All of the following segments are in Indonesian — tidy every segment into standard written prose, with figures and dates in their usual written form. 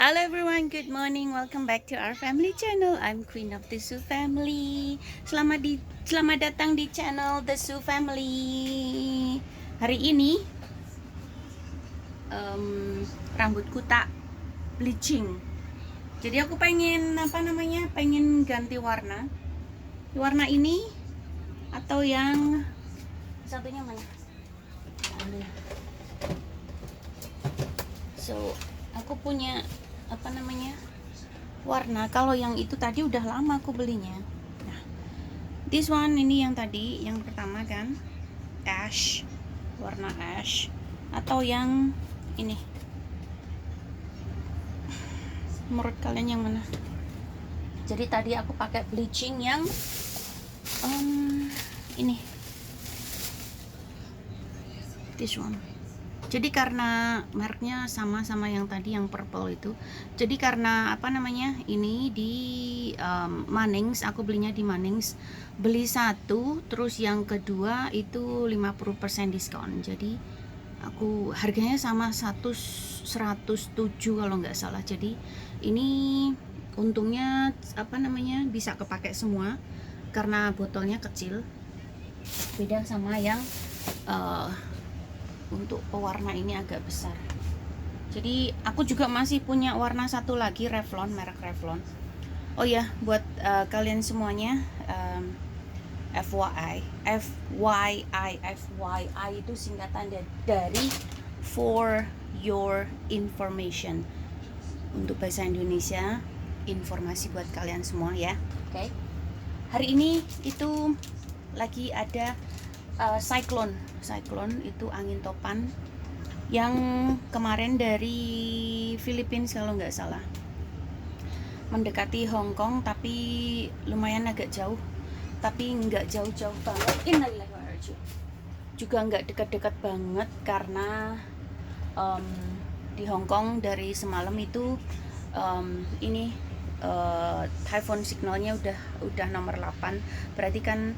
Hello everyone, good morning. Welcome back to our family channel. I'm Queen of the Su Family. Selamat datang di channel The Su Family. Hari ini rambutku tak bleaching. Jadi aku pengen pengen ganti warna. Warna ini atau yang satunya mana? So, aku punya warna. Kalau yang itu tadi udah lama aku belinya. Nah, this one ini yang tadi, yang pertama kan, ash, warna ash, atau yang ini. Menurut kalian yang mana? Jadi tadi aku pakai bleaching yang ini, this one. Jadi karena mereknya sama yang tadi yang purple itu. Jadi karena ini di Mannings, aku belinya di Mannings. Beli satu, terus yang kedua itu 50% diskon. Jadi aku harganya sama 107 kalau nggak salah. Jadi ini untungnya bisa kepake semua karena botolnya kecil. Beda sama yang untuk pewarna ini agak besar. Jadi aku juga masih punya warna satu lagi, Revlon, merek Revlon. Oh ya, buat kalian semuanya, FYI itu singkatan dari for your information. Untuk bahasa Indonesia, informasi buat kalian semua ya. Oke. Hari ini itu lagi ada cyclone itu angin topan yang kemarin dari Filipina kalau nggak salah, mendekati Hong Kong, tapi lumayan agak jauh, tapi nggak jauh-jauh banget, juga nggak dekat-dekat banget karena di Hong Kong dari semalam itu typhoon signalnya udah nomor 8, berarti kan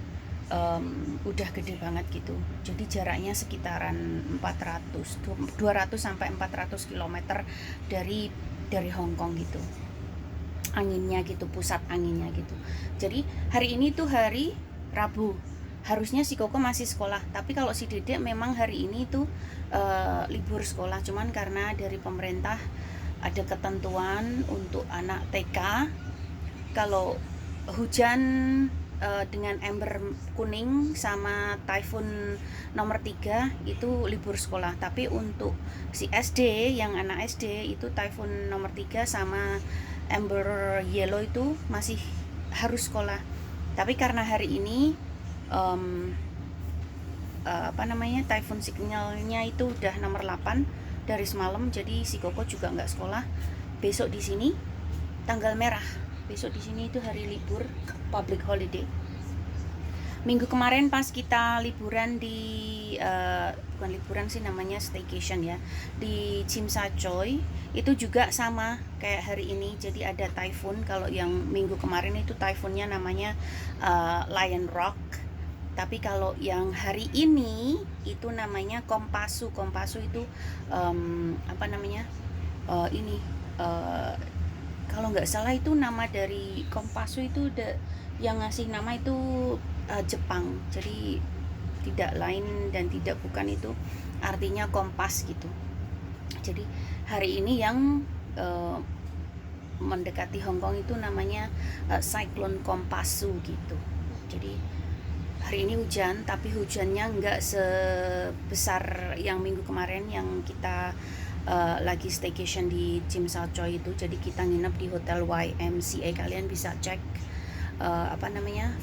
udah gede banget gitu. Jadi jaraknya sekitaran 200 sampai 400 km dari Hong Kong gitu. Anginnya gitu, pusat anginnya gitu. Jadi hari ini tuh hari Rabu. Harusnya si Koko masih sekolah, tapi kalau si Dedek memang hari ini tuh libur sekolah, cuman karena dari pemerintah ada ketentuan untuk anak TK kalau hujan dengan ember kuning sama typhoon nomor 3 itu libur sekolah. Tapi untuk si SD, yang anak SD itu typhoon nomor 3 sama ember yellow itu masih harus sekolah. Tapi karena hari ini typhoon signalnya itu udah nomor 8 dari semalam, jadi si Koko juga nggak sekolah. Besok di sini tanggal merah. Besok di sini itu hari libur, public holiday. Minggu kemarin pas kita liburan di bukan liburan sih, namanya staycation ya, di Tsim Sha Tsui, itu juga sama kayak hari ini. Jadi ada typhoon. Kalau yang minggu kemarin itu typhoonnya namanya Lion Rock. Tapi kalau yang hari ini itu namanya Kompasu. Kompasu itu kalau nggak salah itu nama dari Kompasu itu yang ngasih nama itu Jepang. Jadi tidak lain dan tidak bukan, itu artinya kompas gitu. Jadi hari ini yang mendekati Hong Kong itu namanya Cyclone Kompasu gitu. Jadi hari ini hujan, tapi hujannya nggak sebesar yang minggu kemarin yang kita lagi staycation di Tsim Sha Tsui itu. Jadi kita nginep di hotel YMCA. Kalian bisa cek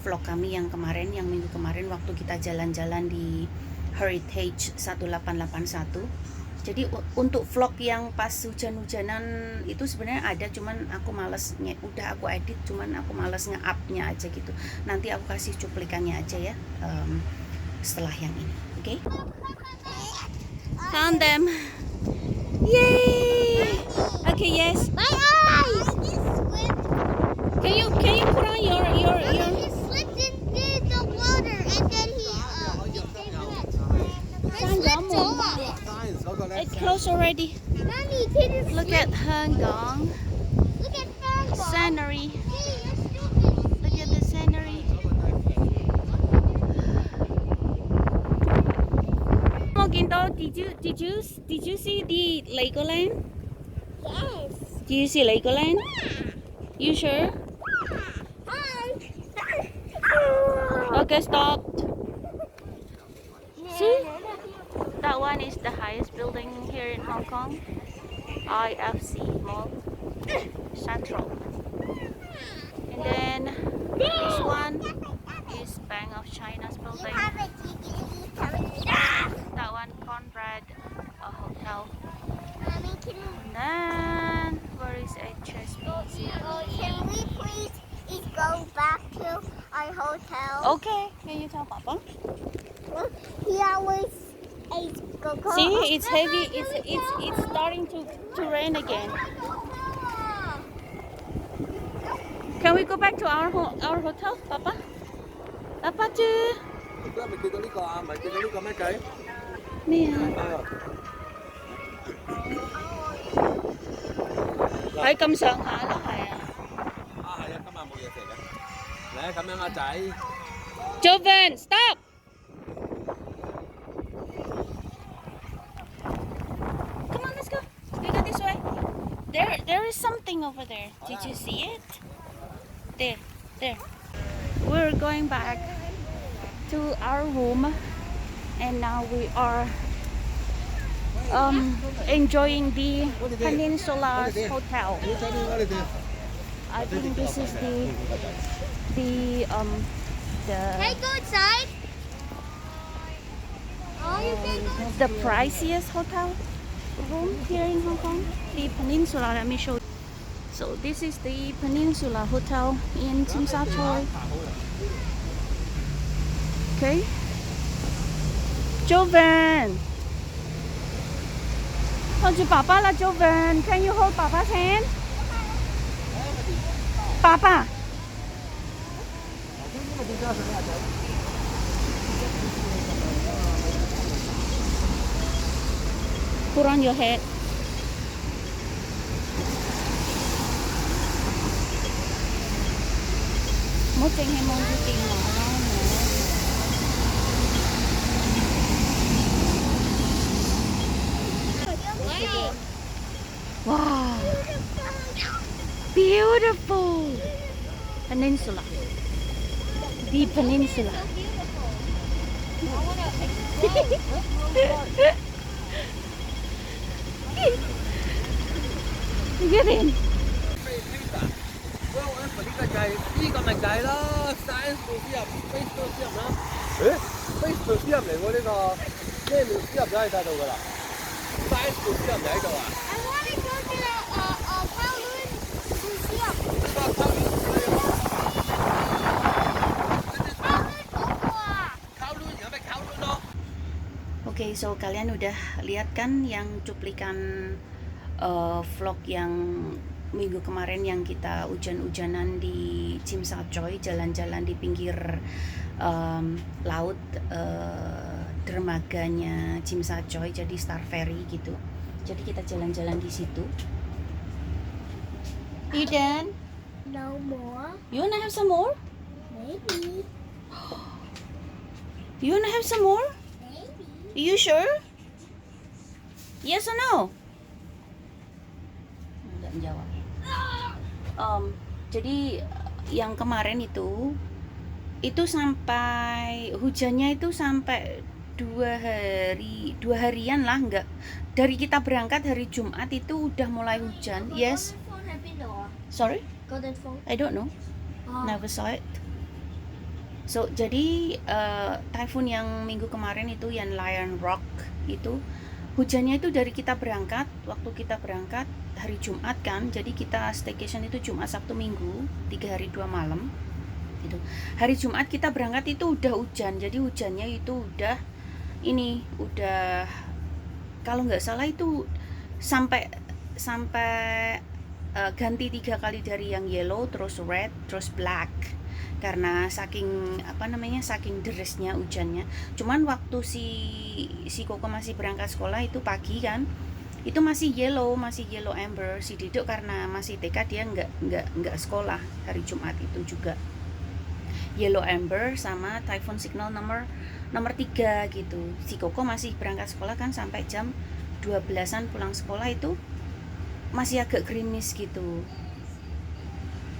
vlog kami yang kemarin, yang minggu kemarin waktu kita jalan-jalan di Heritage 1881. Jadi untuk vlog yang pas hujan-hujanan itu sebenarnya ada, cuman aku males, udah aku edit, cuman aku males nge-up-nya aja gitu. Nanti aku kasih cuplikannya aja ya setelah yang ini. Oke? Found them. Yay! Okay, yes. My eyes! Can you put on your He slipped into the water and then he slipped off. It's close already. Mommy, Mommy, can you Look at Hong Kong look at Hong Kong? scenery. See, you're stupid. Look at the scenery. Moginto, did you see the Legoland? Yes. Do you see Legoland? You sure? Okay, stop. See? That one is the highest building here in Hong Kong. IFC Mall Central. And then this one is Bank of China's building. That one Conrad Hotel. Mommy, And then where is HSBC? can we please go back to our hotel? Okay, can you tell Papa? He always go. See, it's heavy. It's starting to rain again. Can we go back to our hotel, Papa? Papa chứ? 而家咪見到呢個啊，咪見到呢個咩仔？ Nè. 啊， Phải咁上下咯，係啊。啊係啊，今晚冇嘢食嘅。嚟啊，咁樣啊仔。 Joven, stop! Come on, let's go. We go this way. There is something over there. Did you see it? There. We're going back to our room, and now we are enjoying the Peninsula Hotel. I think this is the Hey, go inside. Oh, you can go. the priciest hotel room here in Hong Kong, the Peninsula. Let me show you. So this is the Peninsula Hotel in Tsim Sha Tsui. Okay. Joven. Hold your Papa la, Joven. Can you hold Papa's hand? Papa. Put on your head. Một trên hay mong cái tiền nó Wow. Beautiful. Peninsula. The peninsula. Get in. 喂，我揾呢個仔，呢個咪仔咯，Science Museum、Space Museum 啦。誒，Space Museum 嚟喎呢個，咩 museum 都喺晒度㗎啦。Science Museum 就喺度啊。I want to go to the Kowloon Museum. 個Kowloon Kowloon有咩 Kowloon 咯？ Oke, so kalian udah lihat kan yang cuplikan vlog yang minggu kemarin yang kita hujan-hujanan di Tsim Sha Tsui, jalan-jalan di pinggir laut dermaganya Tsim Sha Tsui, jadi Star Ferry gitu. Jadi kita jalan-jalan di situ. Eden, No more. you wanna have some more? Maybe. You wanna have some more? Maybe. Are you sure? Yes or no? Enggak menjawab. Jadi yang kemarin itu sampai hujannya itu sampai 2 harian lah, enggak, dari kita berangkat hari Jumat itu udah mulai hujan. Yes, Phone have been or sorry, golden phone. I don't know, never saw it. So jadi typhoon yang minggu kemarin itu yang Lion Rock itu hujannya itu dari kita berangkat, waktu kita berangkat hari Jumat kan, jadi kita staycation itu Jumat, Sabtu, Minggu, 3 hari 2 malam gitu. Hari Jumat kita berangkat itu udah hujan, jadi hujannya itu udah kalau nggak salah itu sampai ganti 3 kali dari yang yellow, terus red, terus black, karena saking derasnya hujannya. Cuman waktu si Koko masih berangkat sekolah itu pagi kan, itu masih yellow amber. Si Diduk karena masih TK dia nggak sekolah hari Jumat itu juga. Yellow amber sama typhoon signal nomor 3 gitu. Si Koko masih berangkat sekolah kan sampai jam 12-an pulang sekolah itu masih agak greenish gitu.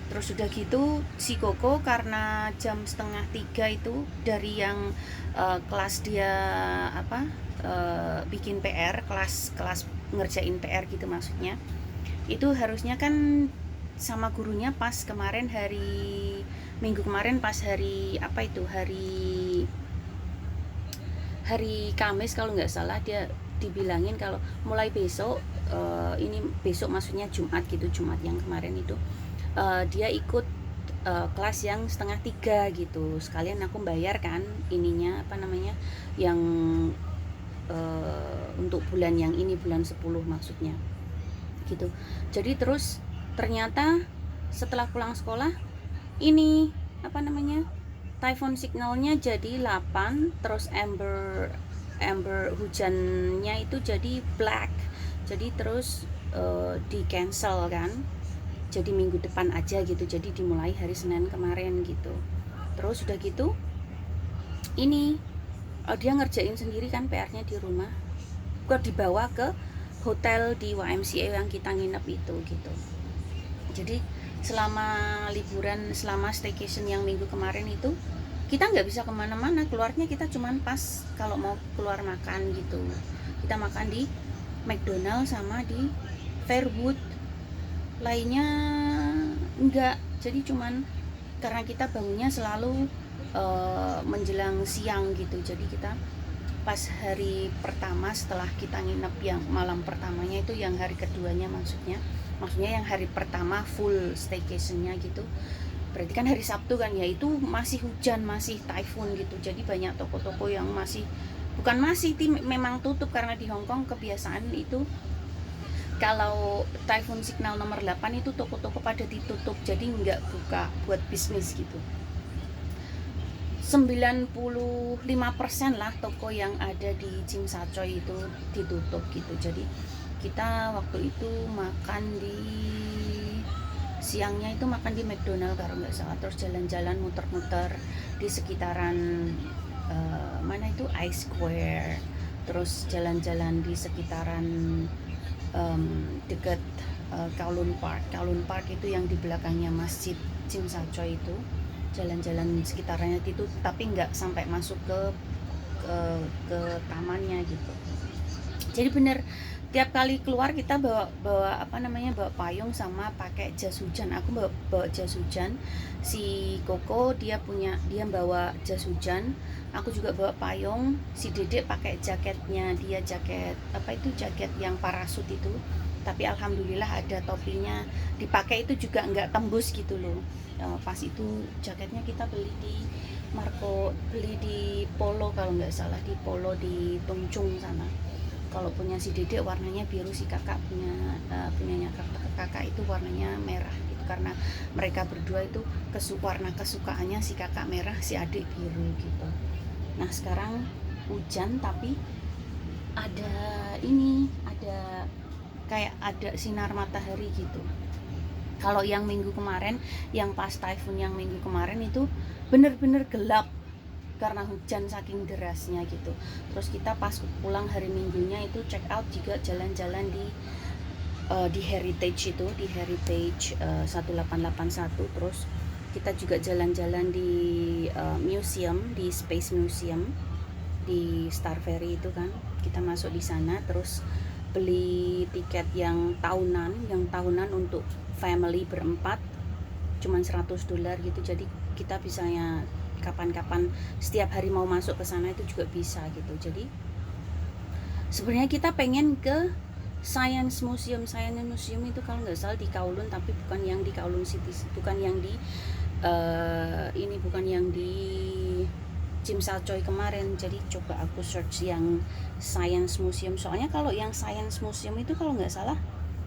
Terus udah gitu si Koko karena jam 2:30 itu dari yang kelas dia bikin PR, kelas ngerjain PR gitu maksudnya. Itu harusnya kan sama gurunya pas kemarin minggu kemarin pas hari Kamis kalau nggak salah, dia dibilangin kalau mulai besok ini besok maksudnya Jumat gitu, Jumat yang kemarin itu dia ikut kelas yang 2:30 gitu. Sekalian aku bayar kan ininya yang untuk bulan yang ini, bulan 10 maksudnya gitu. Jadi terus ternyata setelah pulang sekolah ini typhoon signalnya jadi 8, terus amber hujannya itu jadi black. Jadi terus di cancel kan, jadi minggu depan aja gitu, jadi dimulai hari Senin kemarin gitu. Terus udah gitu ini dia ngerjain sendiri kan PR-nya di rumah, kok dibawa ke hotel di YMCA yang kita nginep itu gitu. Jadi selama liburan, selama staycation yang minggu kemarin itu kita nggak bisa kemana-mana, keluarnya kita cuman pas kalau mau keluar makan gitu. Kita makan di McDonald sama di Fairwood, lainnya enggak. Jadi cuman karena kita bangunnya selalu menjelang siang gitu, jadi kita pas hari pertama setelah kita nginep yang malam pertamanya itu, yang hari keduanya maksudnya yang hari pertama full staycationnya gitu, berarti kan hari Sabtu kan ya, itu masih hujan, masih typhoon gitu. Jadi banyak toko-toko yang memang tutup, karena di Hong Kong kebiasaan itu kalau typhoon signal nomor 8 itu toko-toko pada ditutup, jadi nggak buka buat bisnis gitu. 95% lah toko yang ada di Tsim Sha Tsui itu ditutup gitu. Jadi kita waktu itu siangnya itu makan di McDonald kalau nggak salah, terus jalan-jalan muter-muter di sekitaran Ice Square, terus jalan-jalan di sekitaran dekat Kowloon Park itu yang di belakangnya masjid Tsim Sha Tsui itu, jalan-jalan sekitarnya itu, tapi nggak sampai masuk ke tamannya gitu. Jadi bener tiap kali keluar kita bawa payung sama pakai jas hujan. Aku bawa jas hujan, si Koko dia bawa jas hujan, aku juga bawa payung, si Dedek pakai jaketnya dia, jaket yang parasut itu, tapi alhamdulillah ada topinya dipakai, itu juga nggak tembus gitu loh. Pas itu jaketnya kita beli di Polo kalau nggak salah, di Polo di Tung Chung sana. Kalau punya si Dedek warnanya biru, si kakak punyanya kakak itu warnanya merah gitu, karena mereka berdua itu warna kesukaannya, si kakak merah, si adik biru gitu. Nah sekarang hujan, tapi ada kayak ada sinar matahari gitu. Kalau yang minggu kemarin, yang pas typhoon yang minggu kemarin itu bener-bener gelap karena hujan saking derasnya gitu. Terus kita pas pulang hari Minggunya itu check out juga, jalan-jalan di Heritage itu, di Heritage 1881. Terus kita juga jalan-jalan di museum, di Space Museum di Star Ferry itu kan, kita masuk di sana. Terus beli tiket yang tahunan untuk family berempat, cuman $100 gitu. Jadi kita bisanya kapan-kapan setiap hari mau masuk ke sana itu juga bisa gitu. Jadi sebenarnya kita pengen ke Science Museum itu kalau nggak salah di Kowloon, tapi bukan yang di Kowloon City, bukan yang di Tsim Sha Tsui kemarin. Jadi coba aku search yang Science Museum, soalnya kalau yang Science Museum itu kalau nggak salah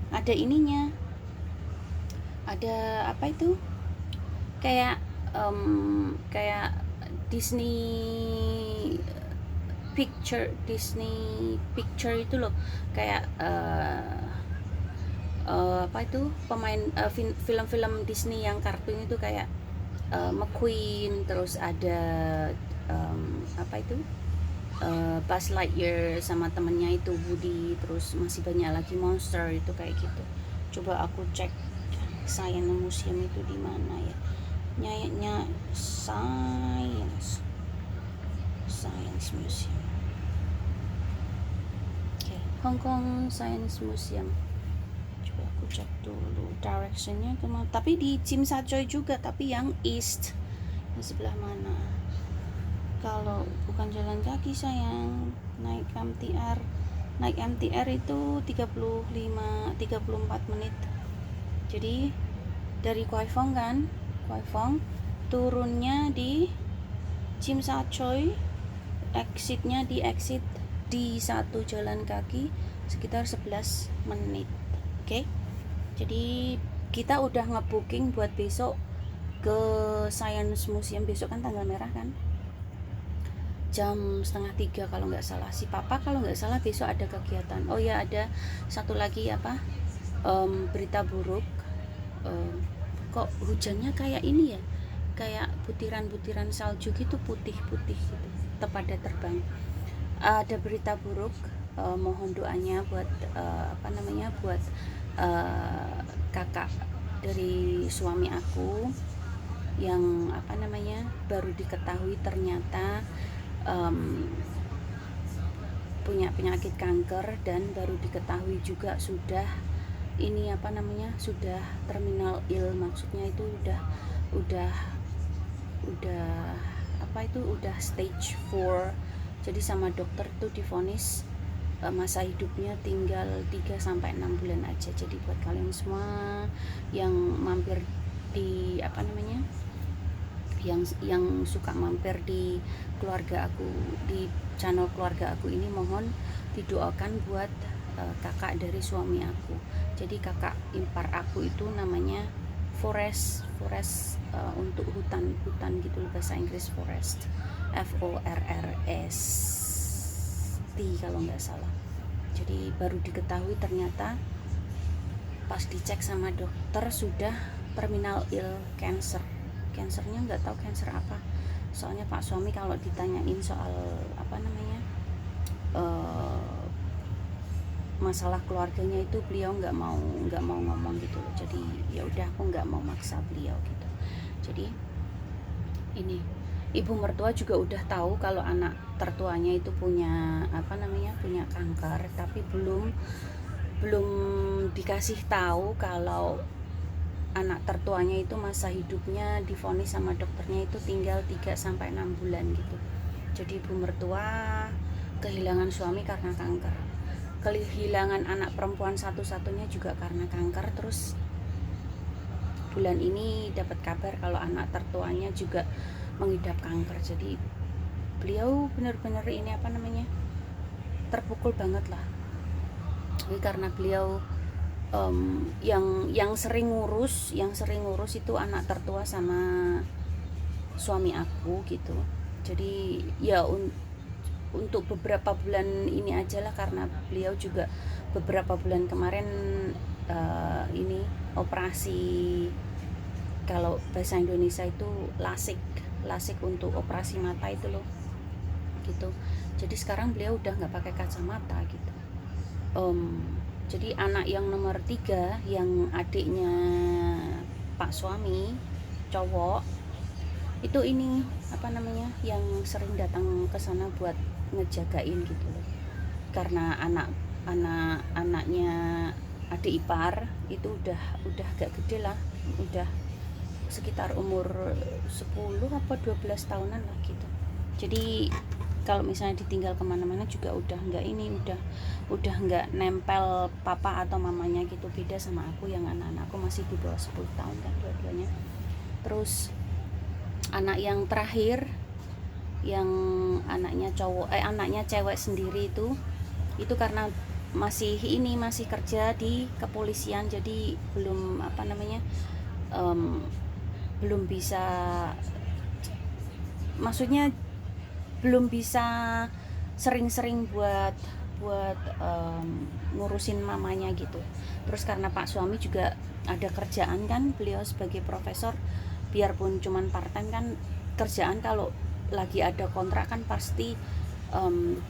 ada ininya, ada kayak Disney Disney picture itu loh, kayak apa itu film-film Disney yang kartun itu, kayak McQueen, terus ada apa itu Buzz Lightyear sama temennya itu Woody, terus masih banyak lagi monster itu kayak gitu. Coba aku cek Science Museum itu di mana ya, nyayanya Science Museum. Oke, Hong Kong Science Museum. Coba aku cek dulu directionnya kemana. Tapi di Tsim Sha Tsui juga, tapi yang east, yang sebelah mana. Kalau bukan jalan kaki sayang, naik MTR. Naik MTR itu 34 menit. Jadi dari Kwai Fong kan, Kwai Fong turunnya di Tsim Sha Tsui, exitnya di exit di satu jalan kaki sekitar 11 menit. Oke. Jadi kita udah ngebooking buat besok ke Science Museum. Besok kan tanggal merah kan, jam 2:30 kalau nggak salah. Si papa kalau nggak salah besok ada kegiatan. Oh ya, ada satu lagi apa, berita buruk. Kok hujannya kayak ini ya, kayak butiran-butiran salju gitu, putih-putih gitu, pada terbang. Ada berita buruk, mohon doanya buat buat kakak dari suami aku yang baru diketahui ternyata punya penyakit kanker, dan baru diketahui juga sudah sudah terminal ill, maksudnya itu udah stage 4. Jadi sama dokter tuh divonis masa hidupnya tinggal 3-6 bulan aja. Jadi buat kalian semua yang mampir di yang suka mampir di keluarga aku, di channel keluarga aku ini, mohon didoakan buat kakak dari suami aku. Jadi kakak impar aku itu namanya Forrest, untuk hutan gitu, bahasa Inggris Forrest, FORRST kalau nggak salah. Jadi baru diketahui ternyata pas dicek sama dokter sudah terminal ill cancer. Cancernya nggak tahu cancer apa, soalnya pak suami kalau ditanyain soal masalah keluarganya itu beliau nggak mau ngomong gitu loh. Jadi ya udah, aku nggak mau maksa beliau gitu. Jadi ini ibu mertua juga udah tahu kalau anak tertuanya itu punya punya kanker, tapi belum dikasih tahu kalau anak tertuanya itu masa hidupnya divonis sama dokternya itu tinggal 3-6 bulan gitu. Jadi ibu mertua kehilangan suami karena kanker, kehilangan anak perempuan satu-satunya juga karena kanker. Terus bulan ini dapat kabar kalau anak tertuanya juga mengidap kanker. Jadi beliau benar-benar ini terpukul banget lah. Jadi karena beliau yang sering ngurus itu anak tertua sama suami aku gitu. Jadi ya untuk beberapa bulan ini aja lah, karena beliau juga beberapa bulan kemarin ini operasi, kalau bahasa Indonesia itu lasik untuk operasi mata itu loh gitu. Jadi sekarang beliau udah nggak pakai kacamata gitu. Jadi anak yang nomor 3, yang adiknya pak suami cowok itu ini yang sering datang ke sana buat ngejagain gitu loh. Karena anaknya adik ipar itu udah agak gede lah, udah sekitar umur 10 apa 12 tahunan lah gitu. Jadi kalau misalnya ditinggal kemana-mana juga udah nggak nempel papa atau mamanya gitu. Beda sama aku yang anak-anakku masih di bawah 10 tahun kan dua-duanya. Terus anak yang terakhir, yang anaknya cewek sendiri itu karena masih kerja di kepolisian, jadi belum belum bisa, maksudnya belum bisa sering-sering buat ngurusin mamanya gitu. Terus karena Pak suami juga ada kerjaan kan, beliau sebagai profesor, biarpun cuman part-time kan, kerjaan kalau lagi ada kontrak kan pasti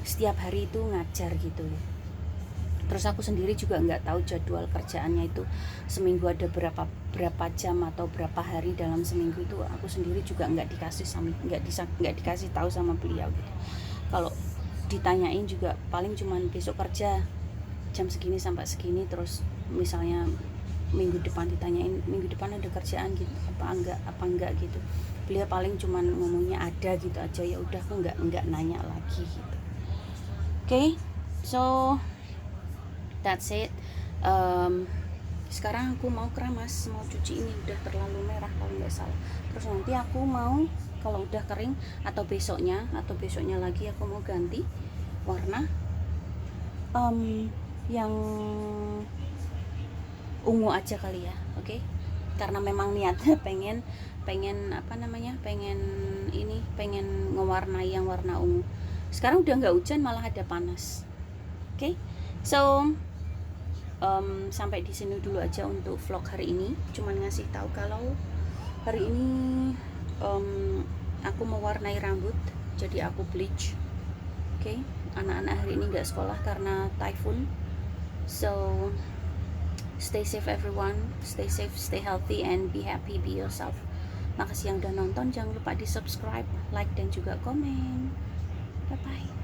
setiap hari itu ngajar gitu. Terus aku sendiri juga nggak tahu jadwal kerjaannya itu seminggu ada berapa jam atau berapa hari dalam seminggu, itu aku sendiri juga nggak dikasih tahu sama beliau gitu. Kalau ditanyain juga paling cuman besok kerja jam segini sampai segini, terus misalnya minggu depan ditanyain minggu depan ada kerjaan gitu apa enggak gitu, beliau paling cuman ngomongnya ada gitu aja, ya udah aku nggak nanya lagi gitu. Okay, so that's it. Sekarang aku mau keramas, mau cuci ini, udah terlalu merah kalau nggak salah. Terus nanti aku mau kalau udah kering atau besoknya lagi aku mau ganti warna yang ungu aja kali ya. Oke, karena memang niatnya pengen ngewarnai yang warna ungu. Sekarang udah nggak hujan, malah ada panas. Oke, so sampai di sini dulu aja untuk vlog hari ini. Cuman ngasih tahu kalau hari ini aku mewarnai rambut, jadi aku bleach. Oke, anak-anak hari ini nggak sekolah karena typhoon. So stay safe everyone, stay safe, stay healthy, and be happy, be yourself. Makasih yang udah nonton, jangan lupa di subscribe, like, dan juga komen. Bye bye.